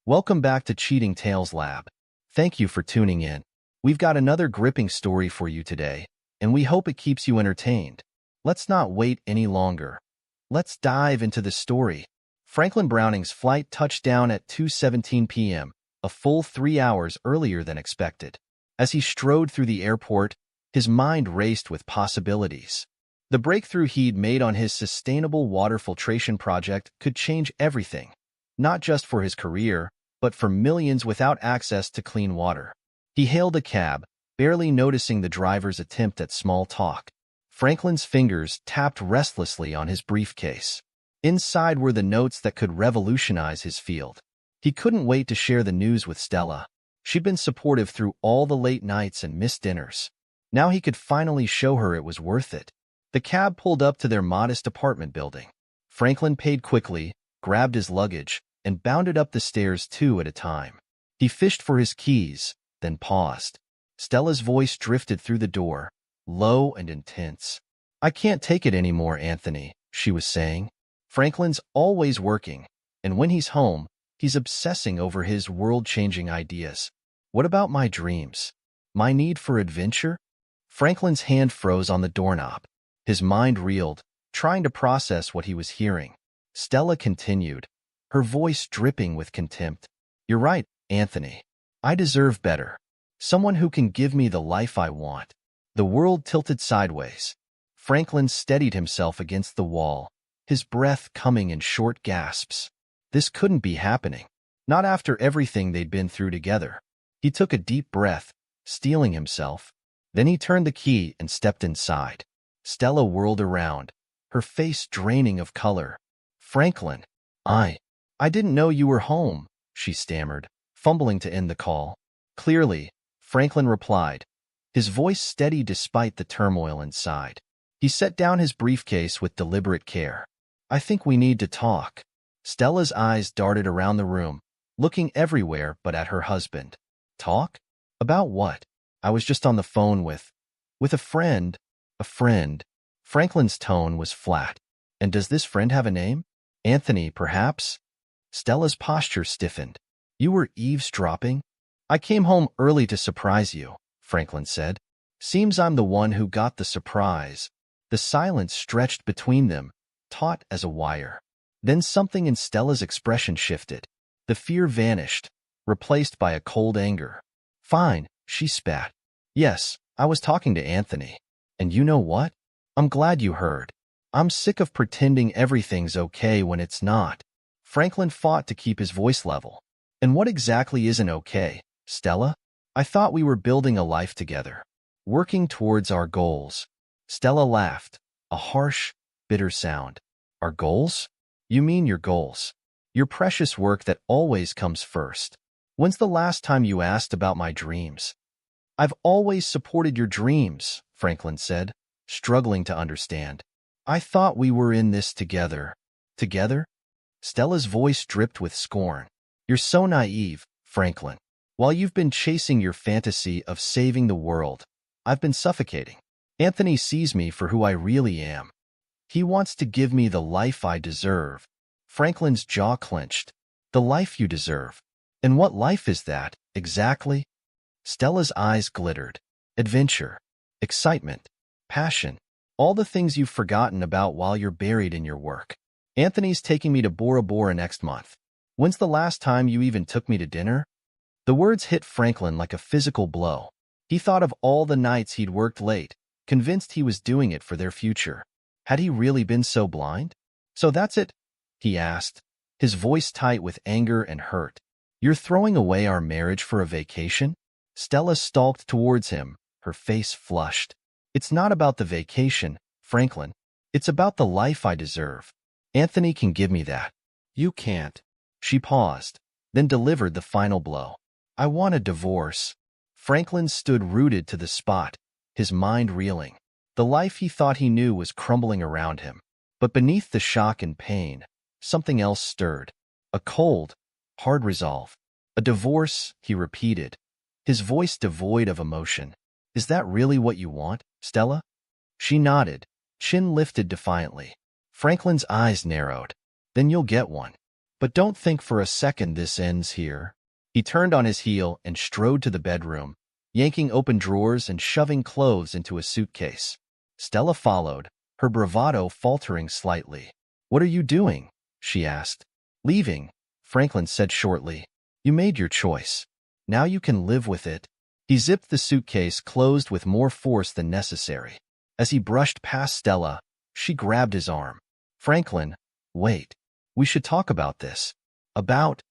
Welcome back to Cheating Tales Lab. Thank you for tuning in. We've got another gripping story for you today, and we hope it keeps you entertained. Let's not wait any longer. Let's dive into the story. Franklin Browning's flight touched down at 2:17 p.m., a full 3 hours earlier than expected. As he strode through the airport, his mind raced with possibilities. The breakthrough he'd made on his sustainable water filtration project could change everything, not just for his career, but for millions without access to clean water. He hailed a cab, barely noticing the driver's attempt at small talk. Franklin's fingers tapped restlessly on his briefcase. Inside were the notes that could revolutionize his field. He couldn't wait to share the news with Stella. She'd been supportive through all the late nights and missed dinners. Now he could finally show her it was worth it. The cab pulled up to their modest apartment building. Franklin paid quickly, grabbed his luggage, and bounded up the stairs 2 at a time. He fished for his keys, then paused. Stella's voice drifted through the door, low and intense. "I can't take it anymore, Anthony," she was saying. "Franklin's always working, and when he's home, he's obsessing over his world-changing ideas. What about my dreams? My need for adventure?" Franklin's hand froze on the doorknob. His mind reeled, trying to process what he was hearing. Stella continued, her voice dripping with contempt. "You're right, Anthony. I deserve better. Someone who can give me the life I want." The world tilted sideways. Franklin steadied himself against the wall, his breath coming in short gasps. This couldn't be happening. Not after everything they'd been through together. He took a deep breath, steeling himself. Then he turned the key and stepped inside. Stella whirled around, her face draining of color. "Franklin, I didn't know you were home," she stammered, fumbling to end the call. "Clearly," Franklin replied, his voice steady despite the turmoil inside. He set down his briefcase with deliberate care. "I think we need to talk." Stella's eyes darted around the room, looking everywhere but at her husband. "Talk? About what?" "I was just on the phone with a friend." "A friend?" Franklin's tone was flat. "And does this friend have a name? Anthony, perhaps?" Stella's posture stiffened. "You were eavesdropping?" "I came home early to surprise you," Franklin said. "Seems I'm the one who got the surprise." The silence stretched between them, taut as a wire. Then something in Stella's expression shifted. The fear vanished, replaced by a cold anger. "Fine," she spat. "Yes, I was talking to Anthony. And you know what? I'm glad you heard. I'm sick of pretending everything's okay when it's not." Franklin fought to keep his voice level. "And what exactly isn't okay, Stella? I thought we were building a life together, working towards our goals." Stella laughed, a harsh, bitter sound. "Our goals? You mean your goals? Your precious work that always comes first. When's the last time you asked about my dreams?" "I've always supported your dreams," Franklin said, struggling to understand. "I thought we were in this together." "Together?" Stella's voice dripped with scorn. "You're so naive, Franklin. While you've been chasing your fantasy of saving the world, I've been suffocating. Anthony sees me for who I really am. He wants to give me the life I deserve." Franklin's jaw clenched. "The life you deserve? And what life is that, exactly?" Stella's eyes glittered. "Adventure, excitement, passion, all the things you've forgotten about while you're buried in your work. Anthony's taking me to Bora Bora next month. When's the last time you even took me to dinner?" The words hit Franklin like a physical blow. He thought of all the nights he'd worked late, convinced he was doing it for their future. Had he really been so blind? "So that's it?" he asked, his voice tight with anger and hurt. "You're throwing away our marriage for a vacation?" Stella stalked towards him, her face flushed. "It's not about the vacation, Franklin. It's about the life I deserve. Anthony can give me that. You can't." She paused, then delivered the final blow. "I want a divorce." Franklin stood rooted to the spot, his mind reeling. The life he thought he knew was crumbling around him. But beneath the shock and pain, something else stirred. A cold, hard resolve. "A divorce," he repeated, his voice devoid of emotion. "Is that really what you want, Stella?" She nodded, chin lifted defiantly. Franklin's eyes narrowed. "Then you'll get one. But don't think for a second this ends here. He turned on his heel and strode to the bedroom, yanking open drawers and shoving clothes into a suitcase. Stella followed, her bravado faltering slightly. "What are you doing?" she asked. "Leaving," Franklin said shortly. "You made your choice. Now you can live with it." He zipped the suitcase closed with more force than necessary. As he brushed past Stella, she grabbed his arm. "Franklin, wait. We should talk about this. About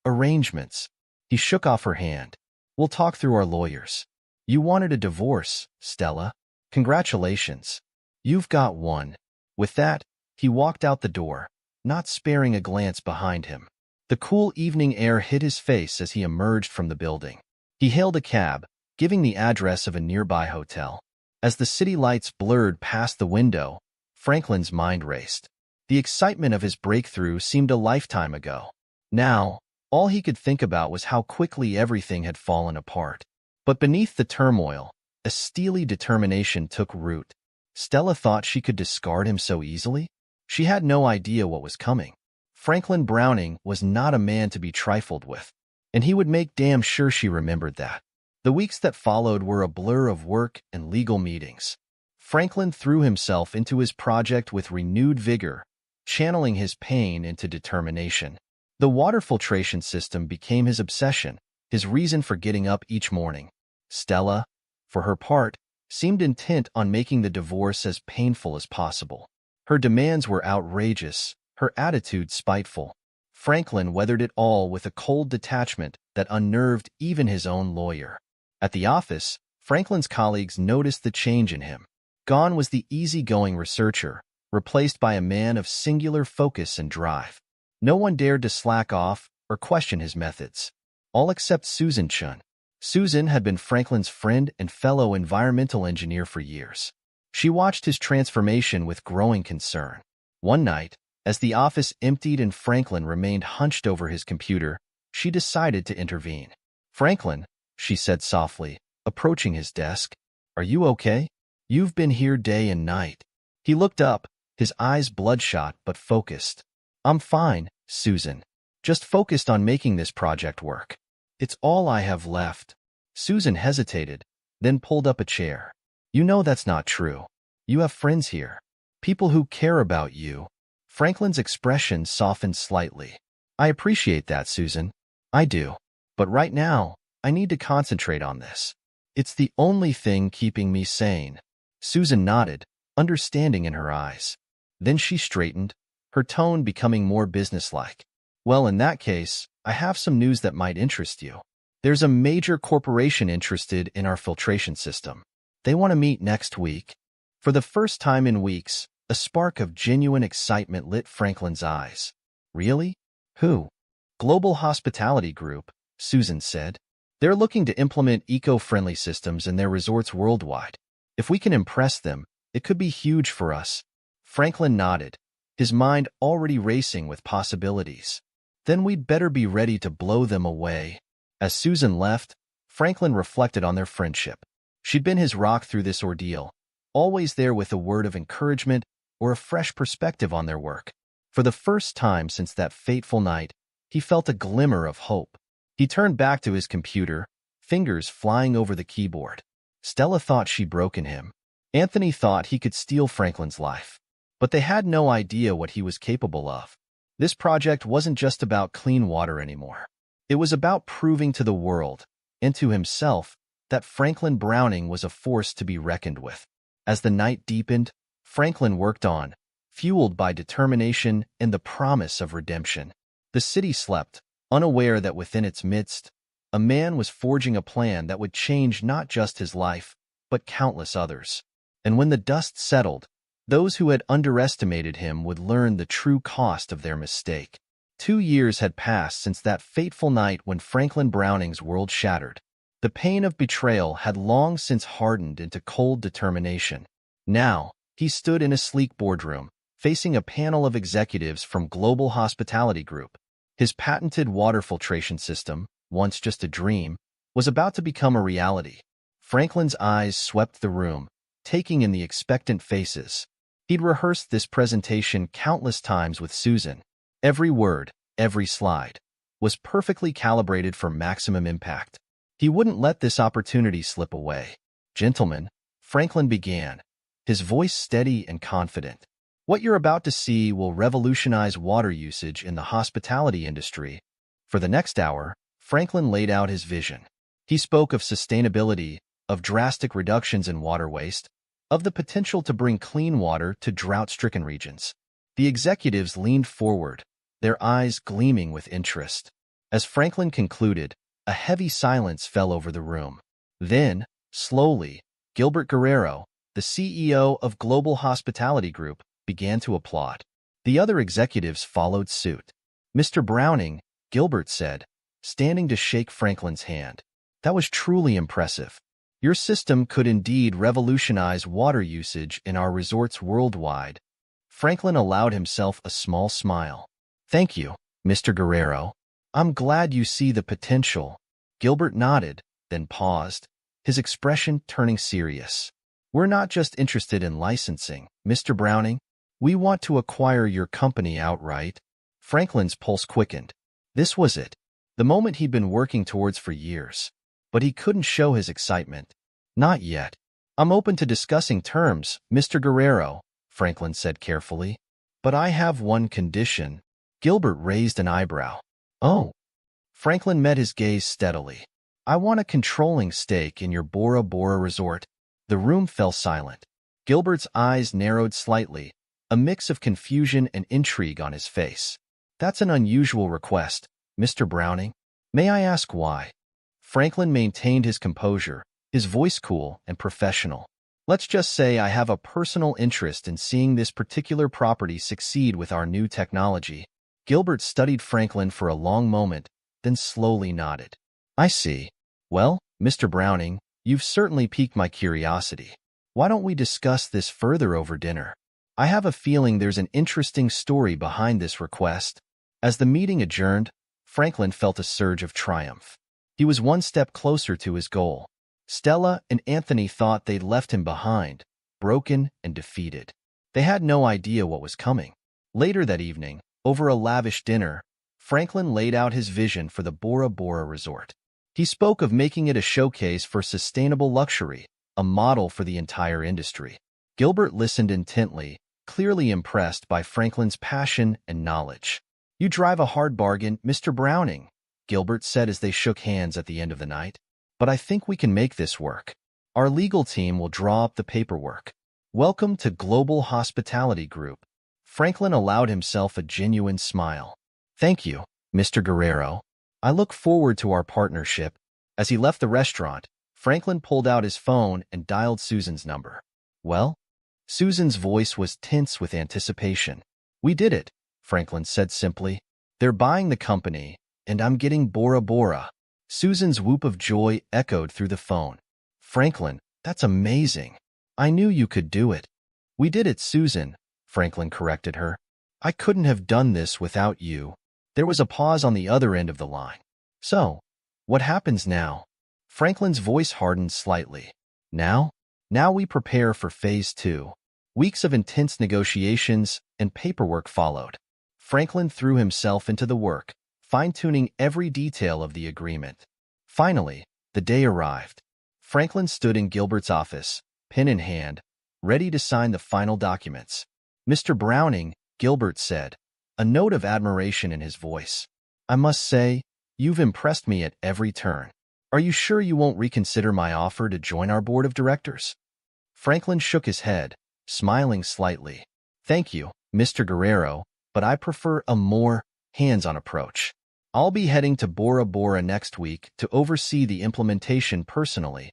arrangements." He shook off her hand. "We'll talk through our lawyers. You wanted a divorce, Stella. Congratulations. You've got one." With that, he walked out the door, not sparing a glance behind him. The cool evening air hit his face as he emerged from the building. He hailed a cab, giving the address of a nearby hotel. As the city lights blurred past the window, Franklin's mind raced. The excitement of his breakthrough seemed a lifetime ago. Now, all he could think about was how quickly everything had fallen apart. But beneath the turmoil, a steely determination took root. Stella thought she could discard him so easily? She had no idea what was coming. Franklin Browning was not a man to be trifled with, and he would make damn sure she remembered that. The weeks that followed were a blur of work and legal meetings. Franklin threw himself into his project with renewed vigor, channeling his pain into determination. The water filtration system became his obsession, his reason for getting up each morning. Stella, for her part, seemed intent on making the divorce as painful as possible. Her demands were outrageous, her attitude spiteful. Franklin weathered it all with a cold detachment that unnerved even his own lawyer. At the office, Franklin's colleagues noticed the change in him. Gone was the easygoing researcher, replaced by a man of singular focus and drive. No one dared to slack off or question his methods. All except Susan Chun. Susan had been Franklin's friend and fellow environmental engineer for years. She watched his transformation with growing concern. One night, as the office emptied and Franklin remained hunched over his computer, she decided to intervene. "Franklin," she said softly, approaching his desk, "are you okay? You've been here day and night." He looked up, his eyes bloodshot but focused. "I'm fine, Susan. Just focused on making this project work. It's all I have left." Susan hesitated, then pulled up a chair. "You know that's not true. You have friends here. People who care about you." Franklin's expression softened slightly. "I appreciate that, Susan. I do. But right now, I need to concentrate on this. It's the only thing keeping me sane." Susan nodded, understanding in her eyes. Then she straightened, her tone becoming more businesslike. "Well, in that case, I have some news that might interest you. There's a major corporation interested in our filtration system. They want to meet next week." For the first time in weeks, a spark of genuine excitement lit Franklin's eyes. "Really? Who?" "Global Hospitality Group," Susan said. "They're looking to implement eco-friendly systems in their resorts worldwide. If we can impress them, it could be huge for us." Franklin nodded, his mind already racing with possibilities. "Then we'd better be ready to blow them away." As Susan left, Franklin reflected on their friendship. She'd been his rock through this ordeal, always there with a word of encouragement or a fresh perspective on their work. For the first time since that fateful night, he felt a glimmer of hope. He turned back to his computer, fingers flying over the keyboard. Stella thought she'd broken him. Anthony thought he could steal Franklin's life. But they had no idea what he was capable of. This project wasn't just about clean water anymore. It was about proving to the world, and to himself, that Franklin Browning was a force to be reckoned with. As the night deepened, Franklin worked on, fueled by determination and the promise of redemption. The city slept, unaware that within its midst, a man was forging a plan that would change not just his life, but countless others. And when the dust settled, those who had underestimated him would learn the true cost of their mistake. 2 years had passed since that fateful night when Franklin Browning's world shattered. The pain of betrayal had long since hardened into cold determination. Now, he stood in a sleek boardroom, facing a panel of executives from Global Hospitality Group. His patented water filtration system, once just a dream, was about to become a reality. Franklin's eyes swept the room, taking in the expectant faces. He'd rehearsed this presentation countless times with Susan. Every word, every slide, was perfectly calibrated for maximum impact. He wouldn't let this opportunity slip away. "Gentlemen," Franklin began, his voice steady and confident, "what you're about to see will revolutionize water usage in the hospitality industry." For the next hour, Franklin laid out his vision. He spoke of sustainability, of drastic reductions in water waste, of the potential to bring clean water to drought-stricken regions. The executives leaned forward, their eyes gleaming with interest. As Franklin concluded, a heavy silence fell over the room. Then, slowly, Gilbert Guerrero, the CEO of Global Hospitality Group, began to applaud. The other executives followed suit. "Mr. Browning," Gilbert said, standing to shake Franklin's hand, "that was truly impressive. Your system could indeed revolutionize water usage in our resorts worldwide." Franklin allowed himself a small smile. "Thank you, Mr. Guerrero. I'm glad you see the potential." Gilbert nodded, then paused, his expression turning serious. "We're not just interested in licensing, Mr. Browning. We want to acquire your company outright." Franklin's pulse quickened. This was it, the moment he'd been working towards for years. But he couldn't show his excitement. "Not yet. I'm open to discussing terms, Mr. Guerrero," Franklin said carefully. "But I have one condition." Gilbert raised an eyebrow. "Oh." Franklin met his gaze steadily. "I want a controlling stake in your Bora Bora resort." The room fell silent. Gilbert's eyes narrowed slightly, a mix of confusion and intrigue on his face. "That's an unusual request, Mr. Browning. May I ask why?" Franklin maintained his composure, his voice cool and professional. "Let's just say I have a personal interest in seeing this particular property succeed with our new technology." Gilbert studied Franklin for a long moment, then slowly nodded. "I see. Well, Mr. Browning, you've certainly piqued my curiosity. Why don't we discuss this further over dinner? I have a feeling there's an interesting story behind this request." As the meeting adjourned, Franklin felt a surge of triumph. He was one step closer to his goal. Stella and Anthony thought they'd left him behind, broken and defeated. They had no idea what was coming. Later that evening, over a lavish dinner, Franklin laid out his vision for the Bora Bora resort. He spoke of making it a showcase for sustainable luxury, a model for the entire industry. Gilbert listened intently, clearly impressed by Franklin's passion and knowledge. "You drive a hard bargain, Mr. Browning," Gilbert said as they shook hands at the end of the night. "But I think we can make this work. Our legal team will draw up the paperwork. Welcome to Global Hospitality Group." Franklin allowed himself a genuine smile. "Thank you, Mr. Guerrero. I look forward to our partnership." As he left the restaurant, Franklin pulled out his phone and dialed Susan's number. "Well?" Susan's voice was tense with anticipation. "We did it," Franklin said simply. "They're buying the company, and I'm getting Bora Bora." Susan's whoop of joy echoed through the phone. "Franklin, that's amazing. I knew you could do it." "We did it, Susan," Franklin corrected her. "I couldn't have done this without you." There was a pause on the other end of the line. "So, what happens now?" Franklin's voice hardened slightly. "Now? Now we prepare for Phase 2. Weeks of intense negotiations and paperwork followed. Franklin threw himself into the work, fine-tuning every detail of the agreement. Finally, the day arrived. Franklin stood in Gilbert's office, pen in hand, ready to sign the final documents. "Mr. Browning," Gilbert said, a note of admiration in his voice, "I must say, you've impressed me at every turn. Are you sure you won't reconsider my offer to join our board of directors?" Franklin shook his head, smiling slightly. "Thank you, Mr. Guerrero, but I prefer a more hands-on approach. I'll be heading to Bora Bora next week to oversee the implementation personally."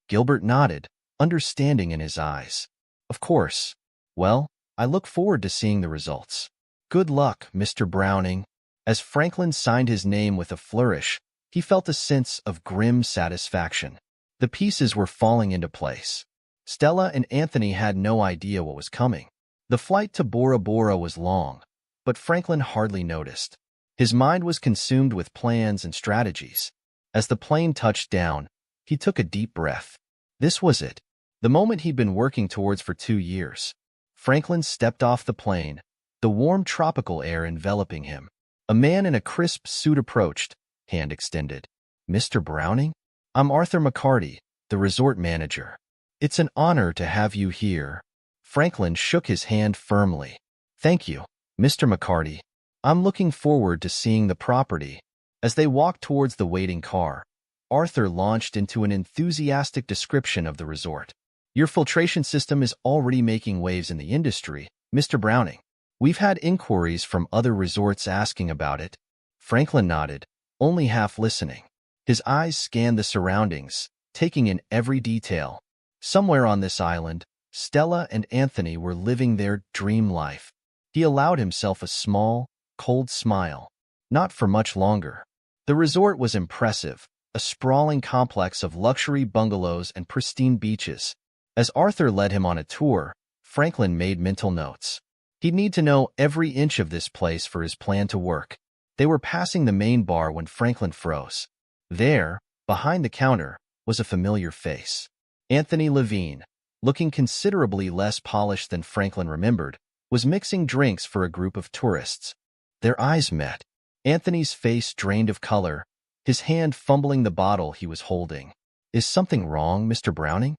Gilbert nodded, understanding in his eyes. "Of course. Well, I look forward to seeing the results." "Good luck, Mr. Browning." As Franklin signed his name with a flourish, he felt a sense of grim satisfaction. The pieces were falling into place. Stella and Anthony had no idea what was coming. The flight to Bora Bora was long, but Franklin hardly noticed. His mind was consumed with plans and strategies. As the plane touched down, he took a deep breath. This was it, the moment he'd been working towards for 2 years. Franklin stepped off the plane, the warm tropical air enveloping him. A man in a crisp suit approached, hand extended. Mr. Browning? I'm Arthur McCarty, the resort manager. It's an honor to have you here. Franklin shook his hand firmly. Thank you, Mr. McCarty. I'm looking forward to seeing the property. As they walked towards the waiting car, Arthur launched into an enthusiastic description of the resort. Your filtration system is already making waves in the industry, Mr. Browning. We've had inquiries from other resorts asking about it. Franklin nodded, only half listening. His eyes scanned the surroundings, taking in every detail. Somewhere on this island, Stella and Anthony were living their dream life. He allowed himself a small, cold smile. Not for much longer. The resort was impressive, a sprawling complex of luxury bungalows and pristine beaches. As Arthur led him on a tour, Franklin made mental notes. He'd need to know every inch of this place for his plan to work. They were passing the main bar when Franklin froze. There, behind the counter, was a familiar face. Anthony Levine, looking considerably less polished than Franklin remembered, was mixing drinks for a group of tourists. Their eyes met. Anthony's face drained of color, his hand fumbling the bottle he was holding. Is something wrong, Mr. Browning?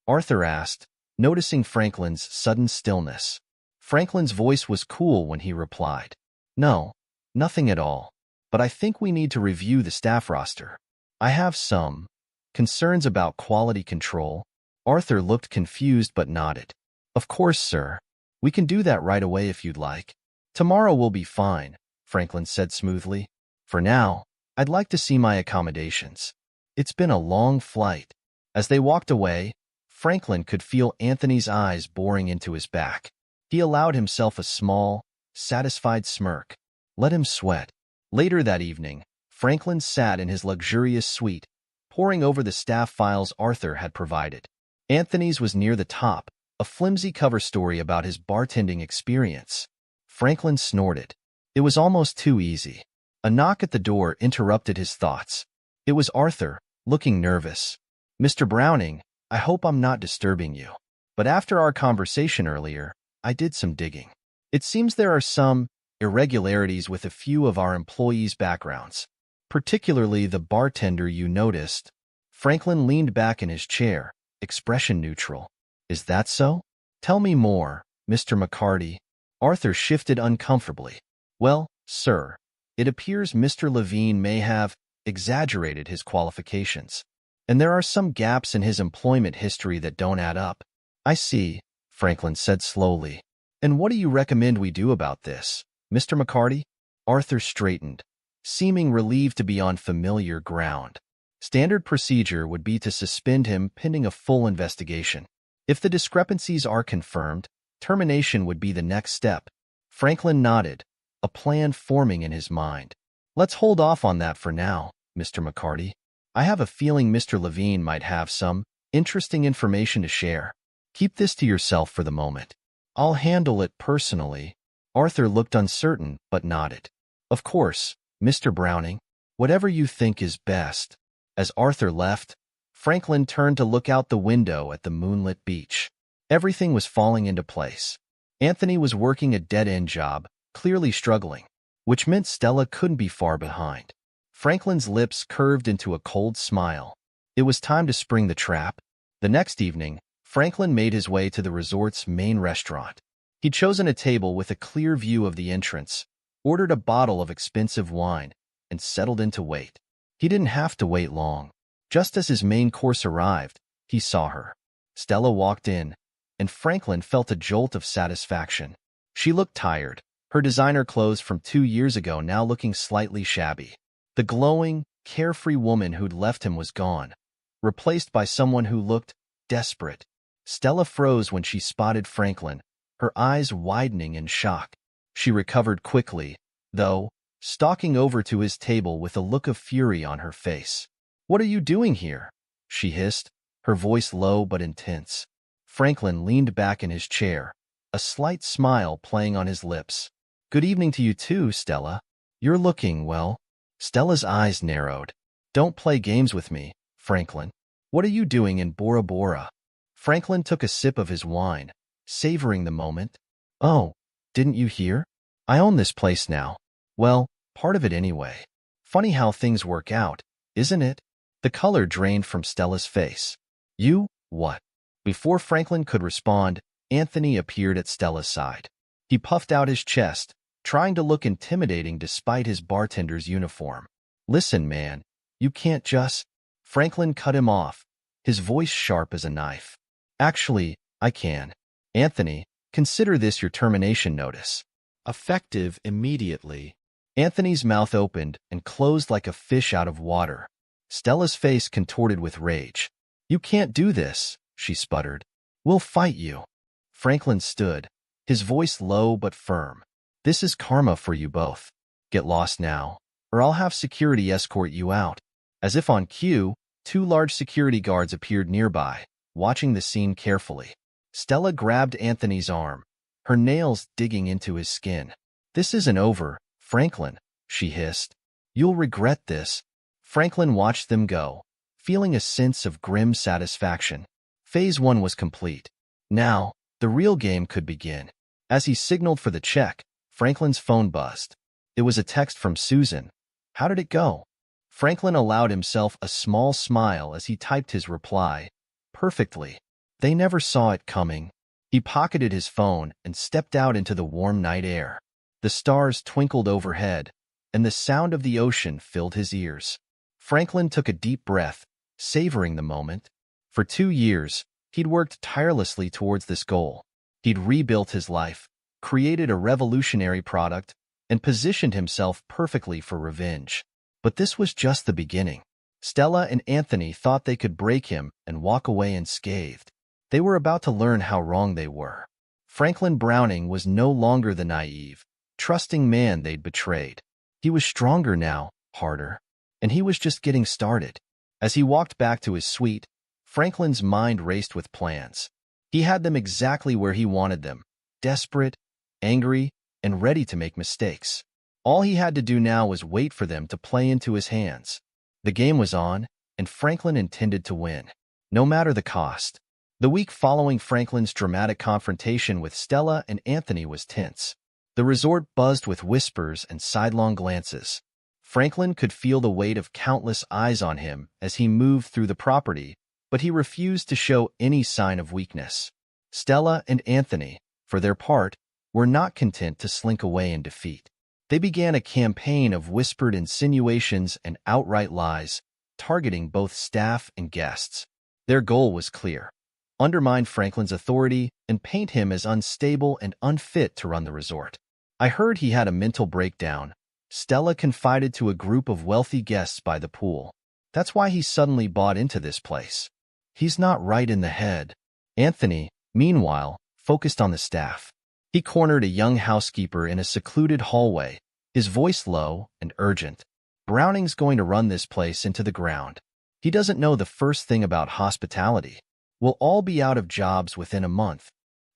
Arthur asked, noticing Franklin's sudden stillness. Franklin's voice was cool when he replied. No, nothing at all. But I think we need to review the staff roster. I have some concerns about quality control. Arthur looked confused but nodded. Of course, sir. We can do that right away if you'd like. Tomorrow will be fine, Franklin said smoothly. For now, I'd like to see my accommodations. It's been a long flight. As they walked away, Franklin could feel Anthony's eyes boring into his back. He allowed himself a small, satisfied smirk. Let him sweat. Later that evening, Franklin sat in his luxurious suite, poring over the staff files Arthur had provided. Anthony's was near the top, a flimsy cover story about his bartending experience. Franklin snorted. It was almost too easy. A knock at the door interrupted his thoughts. It was Arthur, looking nervous. Mr. Browning, I hope I'm not disturbing you. But after our conversation earlier, I did some digging. It seems there are some irregularities with a few of our employees' backgrounds, particularly the bartender you noticed. Franklin leaned back in his chair, expression neutral. Is that so? Tell me more, Mr. McCarty. Arthur shifted uncomfortably. Well, sir, it appears Mr. Levine may have exaggerated his qualifications, and there are some gaps in his employment history that don't add up. I see, Franklin said slowly. And what do you recommend we do about this, Mr. McCarty? Arthur straightened, seeming relieved to be on familiar ground. Standard procedure would be to suspend him pending a full investigation. If the discrepancies are confirmed, termination would be the next step. Franklin nodded, a plan forming in his mind. Let's hold off on that for now, Mr. McCarty. I have a feeling Mr. Levine might have some interesting information to share. Keep this to yourself for the moment. I'll handle it personally. Arthur looked uncertain, but nodded. Of course, Mr. Browning, whatever you think is best. As Arthur left, Franklin turned to look out the window at the moonlit beach. Everything was falling into place. Anthony was working a dead-end job, clearly struggling, which meant Stella couldn't be far behind. Franklin's lips curved into a cold smile. It was time to spring the trap. The next evening, Franklin made his way to the resort's main restaurant. He'd chosen a table with a clear view of the entrance, ordered a bottle of expensive wine, and settled in to wait. He didn't have to wait long. Just as his main course arrived, he saw her. Stella walked in, and Franklin felt a jolt of satisfaction. She looked tired, her designer clothes from 2 years ago now looking slightly shabby. The glowing, carefree woman who'd left him was gone, replaced by someone who looked desperate. Stella froze when she spotted Franklin, her eyes widening in shock. She recovered quickly, though, stalking over to his table with a look of fury on her face. "What are you doing here?" she hissed, her voice low but intense. Franklin leaned back in his chair, a slight smile playing on his lips. "Good evening to you too, Stella. You're looking, well." Stella's eyes narrowed. "Don't play games with me, Franklin. What are you doing in Bora Bora?" Franklin took a sip of his wine, savoring the moment. "Oh, didn't you hear? I own this place now. Well, Part of it anyway. Funny how things work out, isn't it? The color drained from Stella's face. You, what? Before Franklin could respond, Anthony appeared at Stella's side. He puffed out his chest, trying to look intimidating despite his bartender's uniform. Listen, man, you can't just... Franklin cut him off, his voice sharp as a knife. Actually, I can. Anthony, consider this your termination notice. Effective immediately. Anthony's mouth opened and closed like a fish out of water. Stella's face contorted with rage. You can't do this, she sputtered. We'll fight you. Franklin stood, his voice low but firm. This is karma for you both. Get lost now, or I'll have security escort you out. As if on cue, 2 large security guards appeared nearby, watching the scene carefully. Stella grabbed Anthony's arm, her nails digging into his skin. This isn't over, Franklin, she hissed. You'll regret this. Franklin watched them go, feeling a sense of grim satisfaction. Phase 1 was complete. Now, the real game could begin. As he signaled for the check, Franklin's phone buzzed. It was a text from Susan. How did it go? Franklin allowed himself a small smile as he typed his reply. Perfectly. They never saw it coming. He pocketed his phone and stepped out into the warm night air. The stars twinkled overhead, and the sound of the ocean filled his ears. Franklin took a deep breath, savoring the moment. For 2 years, he'd worked tirelessly towards this goal. He'd rebuilt his life, created a revolutionary product, and positioned himself perfectly for revenge. But this was just the beginning. Stella and Anthony thought they could break him and walk away unscathed. They were about to learn how wrong they were. Franklin Browning was no longer the naive, trusting man they'd betrayed. He was stronger now, harder, and he was just getting started. As he walked back to his suite, Franklin's mind raced with plans. He had them exactly where he wanted them, desperate, angry, and ready to make mistakes. All he had to do now was wait for them to play into his hands. The game was on, and Franklin intended to win, no matter the cost. The week following Franklin's dramatic confrontation with Stella and Anthony was tense. The resort buzzed with whispers and sidelong glances. Franklin could feel the weight of countless eyes on him as he moved through the property, but he refused to show any sign of weakness. Stella and Anthony, for their part, were not content to slink away in defeat. They began a campaign of whispered insinuations and outright lies, targeting both staff and guests. Their goal was clear: undermine Franklin's authority and paint him as unstable and unfit to run the resort. I heard he had a mental breakdown, Stella confided to a group of wealthy guests by the pool. That's why he suddenly bought into this place. He's not right in the head. Anthony, meanwhile, focused on the staff. He cornered a young housekeeper in a secluded hallway, his voice low and urgent. Browning's going to run this place into the ground. He doesn't know the first thing about hospitality. We'll all be out of jobs within a month.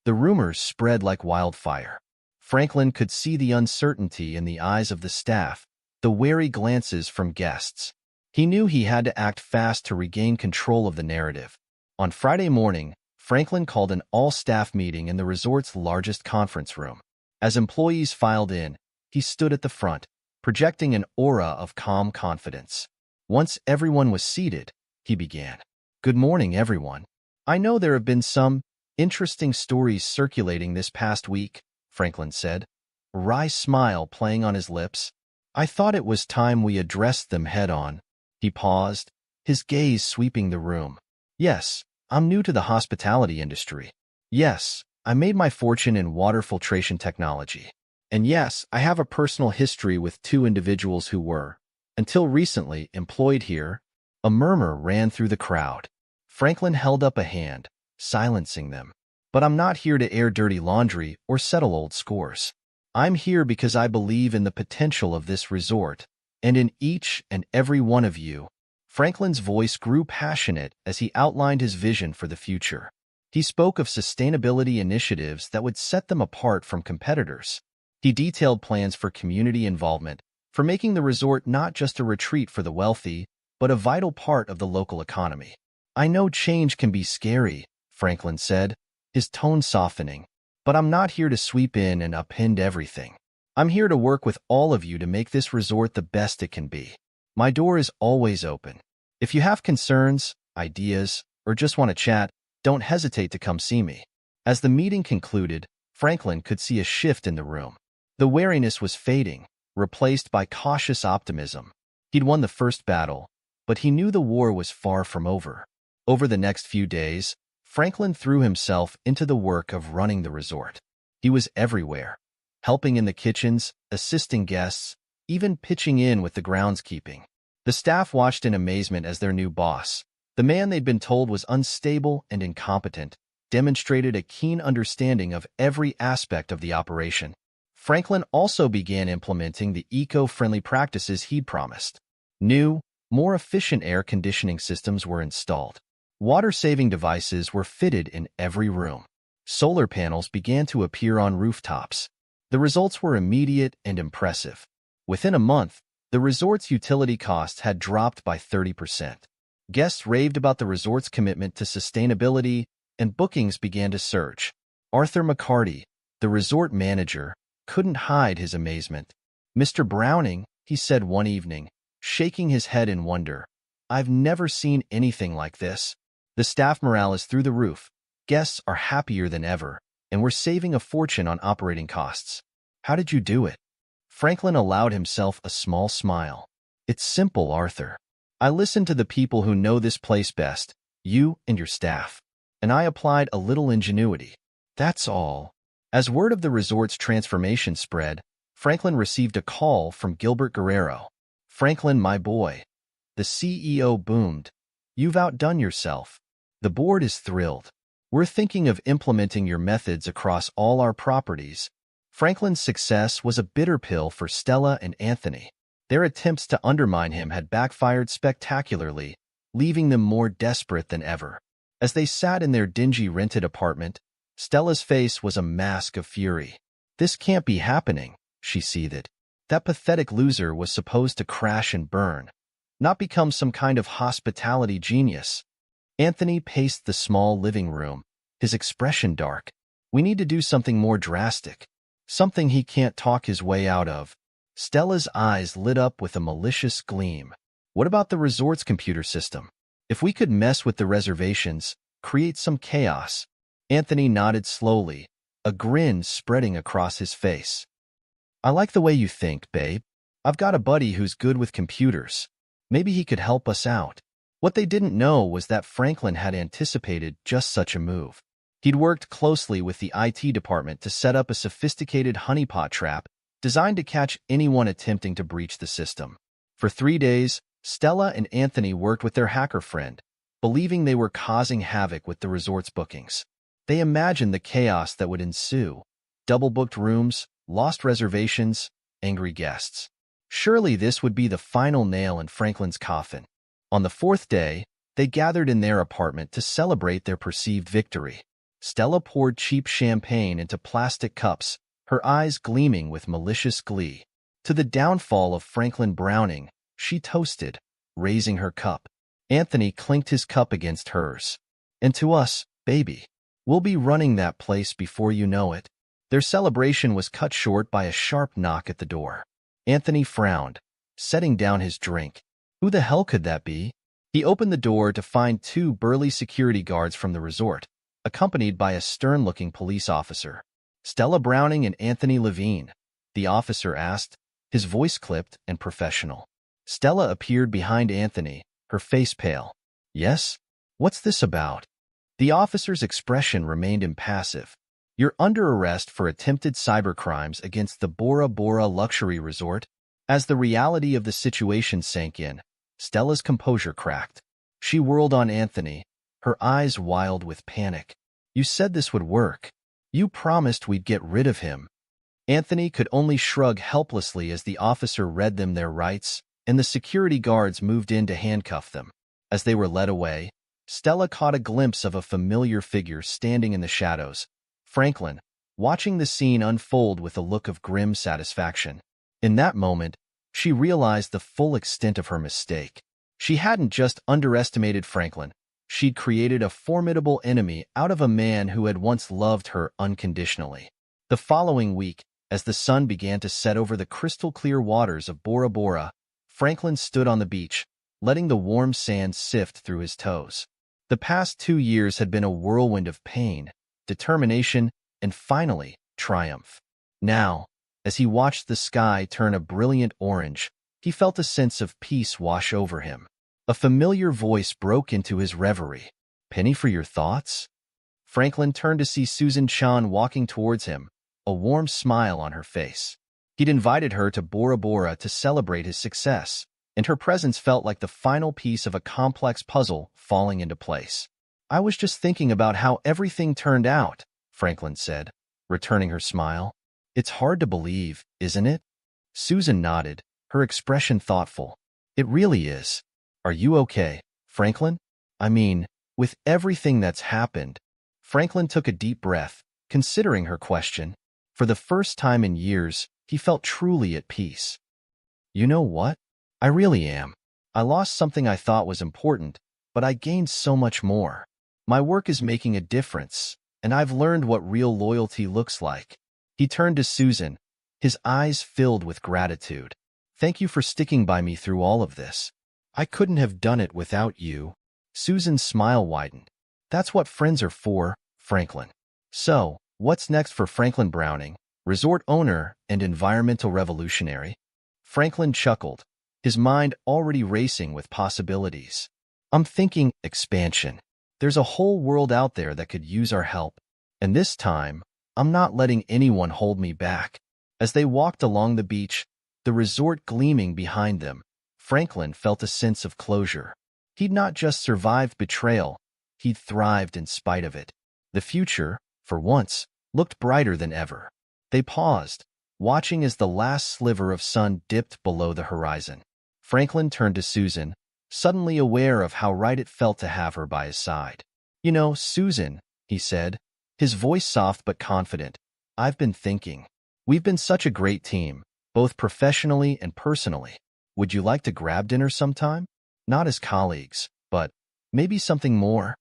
The rumors spread like wildfire. Franklin could see the uncertainty in the eyes of the staff, the wary glances from guests. He knew he had to act fast to regain control of the narrative. On Friday morning, Franklin called an all-staff meeting in the resort's largest conference room. As employees filed in, he stood at the front, projecting an aura of calm confidence. Once everyone was seated, he began. Good morning, everyone. I know there have been some interesting stories circulating this past week, Franklin said, a wry smile playing on his lips. I thought it was time we addressed them head-on. He paused, his gaze sweeping the room. Yes, I'm new to the hospitality industry. Yes, I made my fortune in water filtration technology. And yes, I have a personal history with 2 individuals who were, until recently, employed here. A murmur ran through the crowd. Franklin held up a hand, silencing them. But I'm not here to air dirty laundry or settle old scores. I'm here because I believe in the potential of this resort, and in each and every one of you. Franklin's voice grew passionate as he outlined his vision for the future. He spoke of sustainability initiatives that would set them apart from competitors. He detailed plans for community involvement, for making the resort not just a retreat for the wealthy, but a vital part of the local economy. I know change can be scary, Franklin said, his tone softening, but I'm not here to sweep in and upend everything. I'm here to work with all of you to make this resort the best it can be. My door is always open. If you have concerns, ideas, or just want to chat, don't hesitate to come see me. As the meeting concluded, Franklin could see a shift in the room. The wariness was fading, replaced by cautious optimism. He'd won the first battle, but he knew the war was far from over. Over the next few days, Franklin threw himself into the work of running the resort. He was everywhere, helping in the kitchens, assisting guests, even pitching in with the groundskeeping. The staff watched in amazement as their new boss, the man they'd been told was unstable and incompetent, demonstrated a keen understanding of every aspect of the operation. Franklin also began implementing the eco-friendly practices he'd promised. New, more efficient air conditioning systems were installed. Water-saving devices were fitted in every room. Solar panels began to appear on rooftops. The results were immediate and impressive. Within a month, the resort's utility costs had dropped by 30%. Guests raved about the resort's commitment to sustainability, and bookings began to surge. Arthur McCarty, the resort manager, couldn't hide his amazement. "Mr. Browning," he said one evening, shaking his head in wonder, "I've never seen anything like this. The staff morale is through the roof. Guests are happier than ever, and we're saving a fortune on operating costs." "How did you do it?" Franklin allowed himself a small smile. "It's simple, Arthur. I listened to the people who know this place best, you and your staff, and I applied a little ingenuity. That's all." As word of the resort's transformation spread, Franklin received a call from Gilbert Guerrero. "Franklin, my boy," the CEO boomed, "you've outdone yourself. The board is thrilled. We're thinking of implementing your methods across all our properties." Franklin's success was a bitter pill for Stella and Anthony. Their attempts to undermine him had backfired spectacularly, leaving them more desperate than ever. As they sat in their dingy rented apartment, Stella's face was a mask of fury. "This can't be happening," she seethed. "That pathetic loser was supposed to crash and burn, not become some kind of hospitality genius." Anthony paced the small living room, his expression dark. "We need to do something more drastic. Something he can't talk his way out of." Stella's eyes lit up with a malicious gleam. "What about the resort's computer system? If we could mess with the reservations, create some chaos." Anthony nodded slowly, a grin spreading across his face. "I like the way you think, babe. I've got a buddy who's good with computers. Maybe he could help us out." What they didn't know was that Franklin had anticipated just such a move. He'd worked closely with the IT department to set up a sophisticated honeypot trap designed to catch anyone attempting to breach the system. For 3 days, Stella and Anthony worked with their hacker friend, believing they were causing havoc with the resort's bookings. They imagined the chaos that would ensue: double-booked rooms, lost reservations, angry guests. Surely this would be the final nail in Franklin's coffin. On the 4th day, they gathered in their apartment to celebrate their perceived victory. Stella poured cheap champagne into plastic cups, her eyes gleaming with malicious glee. To the downfall of Franklin Browning, she toasted, raising her cup. Anthony clinked his cup against hers. "And to us, baby. We'll be running that place before you know it." Their celebration was cut short by a sharp knock at the door. Anthony frowned, setting down his drink. Who the hell could that be? He opened the door to find 2 burly security guards from the resort, accompanied by a stern-looking police officer. "Stella Browning and Anthony Levine?" the officer asked, his voice clipped and professional. Stella appeared behind Anthony, her face pale. "Yes? What's this about?" The officer's expression remained impassive. "You're under arrest for attempted cybercrimes against the Bora Bora luxury resort." As the reality of the situation sank in, Stella's composure cracked. She whirled on Anthony, her eyes wild with panic. "You said this would work. You promised we'd get rid of him." Anthony could only shrug helplessly as the officer read them their rights, and the security guards moved in to handcuff them. As they were led away, Stella caught a glimpse of a familiar figure standing in the shadows, Franklin, watching the scene unfold with a look of grim satisfaction. In that moment, she realized the full extent of her mistake. She hadn't just underestimated Franklin. She'd created a formidable enemy out of a man who had once loved her unconditionally. The following week, As the sun began to set over the crystal-clear waters of Bora Bora, Franklin stood on the beach, letting the warm sand sift through his toes. The past 2 years had been a whirlwind of pain, determination, and finally, triumph. Now, as he watched the sky turn a brilliant orange, he felt a sense of peace wash over him. A familiar voice broke into his reverie. "Penny for your thoughts?" Franklin turned to see Susan Chan walking towards him, a warm smile on her face. He'd invited her to Bora Bora to celebrate his success, and her presence felt like the final piece of a complex puzzle falling into place. "I was just thinking about how everything turned out," Franklin said, returning her smile. "It's hard to believe, isn't it?" Susan nodded, her expression thoughtful. "It really is. Are you okay, Franklin? I mean, with everything that's happened." Franklin took a deep breath, considering her question. For the first time in years, he felt truly at peace. "You know what? I really am. I lost something I thought was important, but I gained so much more. My work is making a difference, and I've learned what real loyalty looks like." He turned to Susan, his eyes filled with gratitude. "Thank you for sticking by me through all of this. I couldn't have done it without you." Susan's smile widened. "That's what friends are for, Franklin." "So, what's next for Franklin Browning, resort owner and environmental revolutionary?" Franklin chuckled, his mind already racing with possibilities. "I'm thinking expansion. There's a whole world out there that could use our help, and this time, I'm not letting anyone hold me back." As they walked along the beach, the resort gleaming behind them, Franklin felt a sense of closure. He'd not just survived betrayal, he'd thrived in spite of it. The future, for once, looked brighter than ever. They paused, watching as the last sliver of sun dipped below the horizon. Franklin turned to Susan, suddenly aware of how right it felt to have her by his side. "You know, Susan," he said, his voice soft but confident, "I've been thinking. We've been such a great team, both professionally and personally. Would you like to grab dinner sometime? Not as colleagues, but maybe something more?"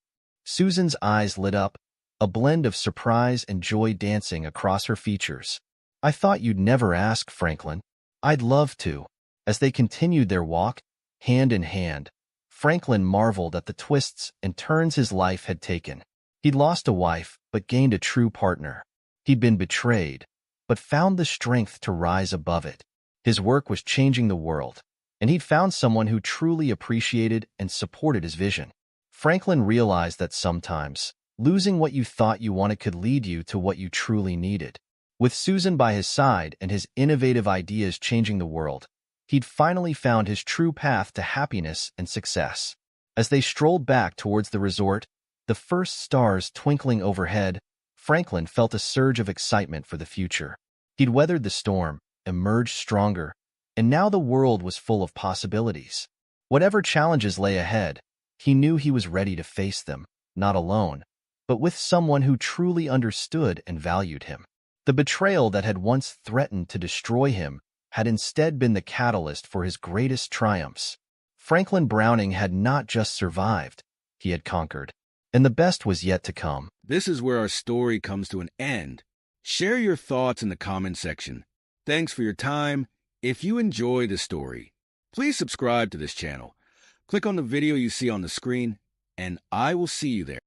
Susan's eyes lit up, a blend of surprise and joy dancing across her features. "I thought you'd never ask, Franklin." "I'd love to." As they continued their walk, hand in hand, Franklin marveled at the twists and turns his life had taken. He'd lost a wife, but gained a true partner. He'd been betrayed, but found the strength to rise above it. His work was changing the world, and he'd found someone who truly appreciated and supported his vision. Franklin realized that sometimes, losing what you thought you wanted could lead you to what you truly needed. With Susan by his side and his innovative ideas changing the world, he'd finally found his true path to happiness and success. As they strolled back towards the resort, the first stars twinkling overhead, Franklin felt a surge of excitement for the future. He'd weathered the storm, emerged stronger, and now the world was full of possibilities. Whatever challenges lay ahead, he knew he was ready to face them, not alone, but with someone who truly understood and valued him. The betrayal that had once threatened to destroy him had instead been the catalyst for his greatest triumphs. Franklin Browning had not just survived, he had conquered, and the best was yet to come. This is where our story comes to an end. Share your thoughts in the comment section. Thanks for your time. If you enjoy the story, please subscribe to this channel. Click on the video you see on the screen, and I will see you there.